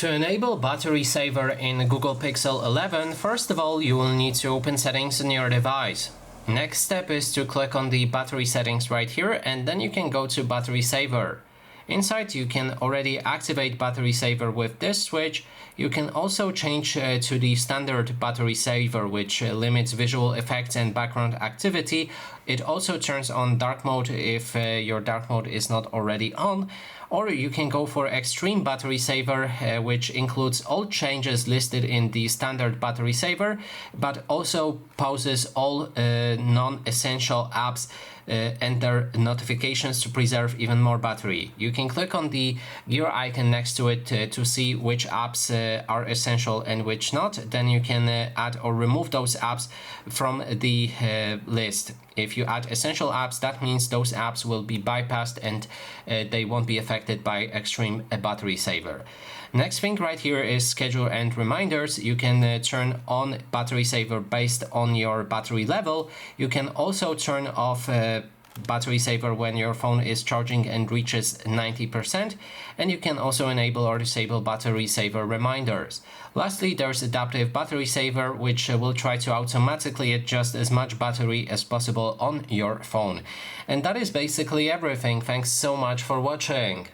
To enable battery saver in Google Pixel 11, first of all, you will need to open settings on your device. Next step is to click on the battery settings right here, and then you can go to battery saver. Inside, you can already activate battery saver with this switch. You can also change to the standard battery saver, which limits visual effects and background activity. It also turns on dark mode if your dark mode is not already on. Or you can go for extreme battery saver, which includes all changes listed in the standard battery saver, but also pauses all non-essential apps and their notifications to preserve even more battery. You can click on the gear icon next to it to see which apps are essential and which not. Then you can add or remove those apps from the list. If you add essential apps, that means those apps will be bypassed and they won't be affected by extreme battery saver. Next thing right here is schedule and reminders. You can turn on battery saver based on your battery level. You can also turn off battery saver when your phone is charging and reaches 90%, and you can also enable or disable battery saver reminders. Lastly, there's adaptive battery saver, which will try to automatically adjust as much battery as possible on your phone. And that is basically everything. Thanks so much for watching.